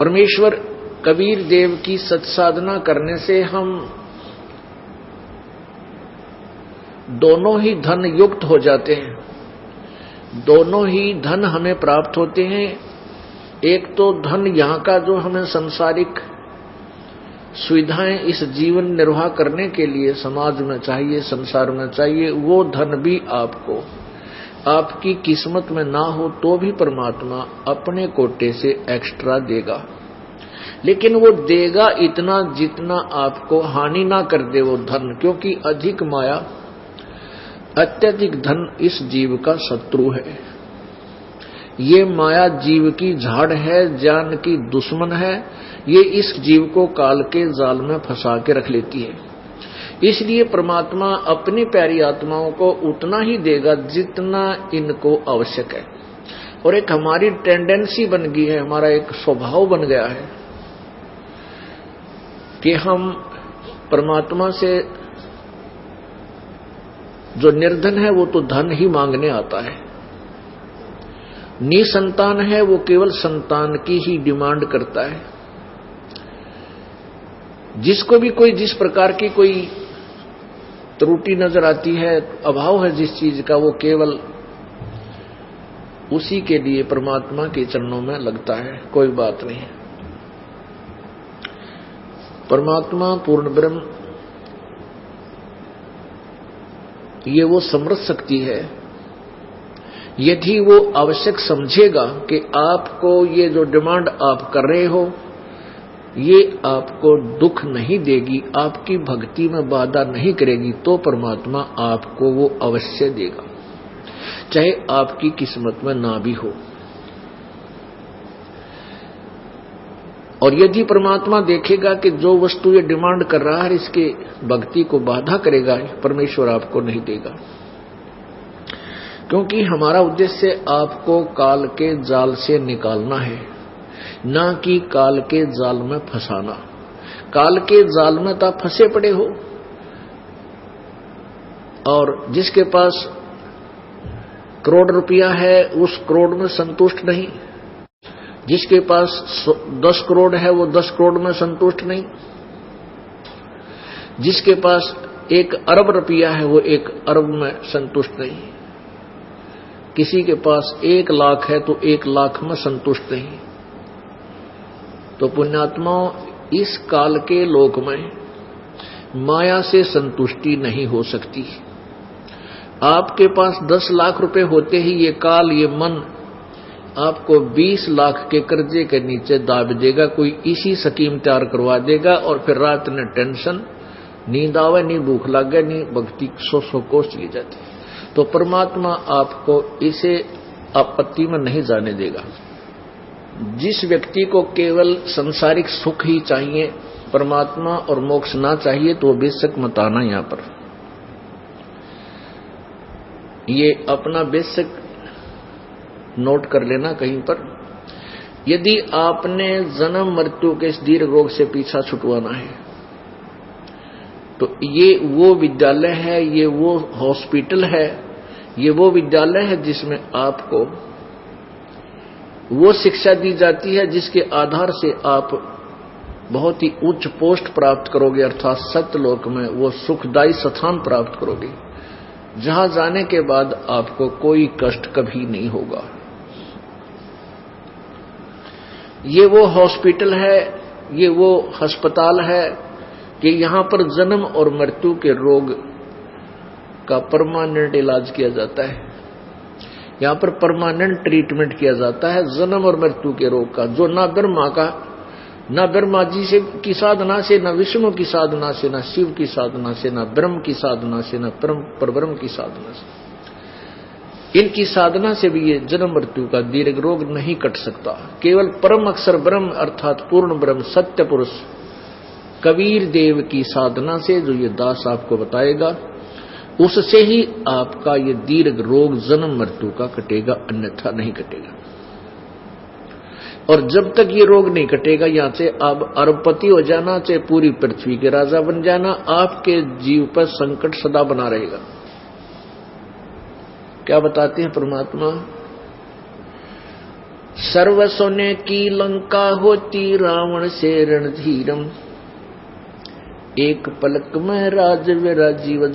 परमेश्वर कबीर देव की सत्साधना करने से हम दोनों ही धन युक्त हो जाते हैं, दोनों ही धन हमें प्राप्त होते हैं। एक तो धन यहाँ का जो हमें सांसारिक सुविधाएं इस जीवन निर्वाह करने के लिए समाज में चाहिए, संसार में चाहिए, वो धन भी आपको आपकी किस्मत में ना हो तो भी परमात्मा अपने कोटे से एक्स्ट्रा देगा, लेकिन वो देगा इतना जितना आपको हानि ना कर दे वो धन, क्योंकि अधिक माया, अत्यधिक धन इस जीव का शत्रु है। ये माया जीव की झाड़ है, जान की दुश्मन है। ये इस जीव को काल के जाल में फंसा के रख लेती है। इसलिए परमात्मा अपनी प्यारी आत्माओं को उतना ही देगा जितना इनको आवश्यक है। और एक हमारी टेंडेंसी बन गई है, हमारा एक स्वभाव बन गया है कि हम परमात्मा से जो निर्धन है वो तो धन ही मांगने आता है, निसंतान है वो केवल संतान की ही डिमांड करता है। जिसको भी कोई जिस प्रकार की कोई त्रुटि नजर आती है, अभाव है जिस चीज का, वो केवल उसी के लिए परमात्मा के चरणों में लगता है। कोई बात नहीं, परमात्मा पूर्ण ब्रह्म ये वो समर्थ शक्ति है। यदि वो आवश्यक समझेगा कि आपको ये जो डिमांड आप कर रहे हो ये आपको दुख नहीं देगी, आपकी भक्ति में बाधा नहीं करेगी, तो परमात्मा आपको वो अवश्य देगा, चाहे आपकी किस्मत में ना भी हो। और यदि परमात्मा देखेगा कि जो वस्तु ये डिमांड कर रहा है इसके भक्ति को बाधा करेगा, परमेश्वर आपको नहीं देगा, क्योंकि हमारा उद्देश्य आपको काल के जाल से निकालना है, ना कि काल के जाल में फंसाना। काल के जाल में तो आप फंसे पड़े हो, और जिसके पास करोड़ रुपया है उस करोड़ में संतुष्ट नहीं, जिसके पास 10 करोड़ है वो 10 करोड़ में संतुष्ट नहीं, जिसके पास 1 अरब रुपया है वो 1 अरब में संतुष्ट नहीं, किसी के पास 1 लाख है तो 1 लाख में संतुष्ट नहीं। तो पुण्यात्माओं, इस काल के लोक में माया से संतुष्टि नहीं हो सकती। आपके पास 10 लाख रुपए होते ही ये काल, ये मन आपको 20 लाख के कर्जे के नीचे दाब देगा, कोई इसी स्कीम तैयार करवा देगा, और फिर रात में टेंशन, नींद आवे नहीं, भूख लागे नहीं, भक्ति 100 कोस चली जाती। तो परमात्मा आपको इसे आपत्ति में नहीं जाने देगा। जिस व्यक्ति को केवल सांसारिक सुख ही चाहिए, परमात्मा और मोक्ष ना चाहिए, तो बेशक मत आना यहां पर। ये अपना बेशक नोट कर लेना कहीं पर। यदि आपने जन्म मृत्यु के इस दीर्घ रोग से पीछा छुटवाना है तो ये वो विद्यालय है, ये वो हॉस्पिटल है, ये वो विद्यालय है जिसमें आपको वो शिक्षा दी जाती है जिसके आधार से आप बहुत ही उच्च पोस्ट प्राप्त करोगे, अर्थात सत्यलोक में वो सुखदायी स्थान प्राप्त करोगे, जहां जाने के बाद आपको कोई कष्ट कभी नहीं होगा। ये वो हॉस्पिटल है, ये वो अस्पताल है कि यहां पर जन्म और मृत्यु के रोग का परमानेंट इलाज किया जाता है, यहां पर परमानेंट ट्रीटमेंट किया जाता है जन्म और मृत्यु के रोग का, जो ना ब्रह्मा का, ना ब्रह्मा जी से की साधना से, ना विष्णु की साधना से, ना शिव की साधना से, ना ब्रह्म की साधना से, ना परब्रह्म की साधना से, इनकी साधना से भी ये जन्म मृत्यु का दीर्घ रोग नहीं कट सकता। केवल परम अक्षर ब्रह्म अर्थात पूर्ण ब्रह्म सत्य पुरुष कबीर देव की साधना से, जो ये दास आपको बताएगा, उससे ही आपका ये दीर्घ रोग जन्म मृत्यु का कटेगा, अन्यथा नहीं कटेगा। और जब तक ये रोग नहीं कटेगा, यहां से आप अरबपति हो जाना, चाहे पूरी पृथ्वी के राजा बन जाना, आपके जीव पर संकट सदा बना रहेगा। क्या बताते हैं परमात्मा? सर्व सोने की लंका होती रावण से रणधीरम, एक पलक में राज विराजीव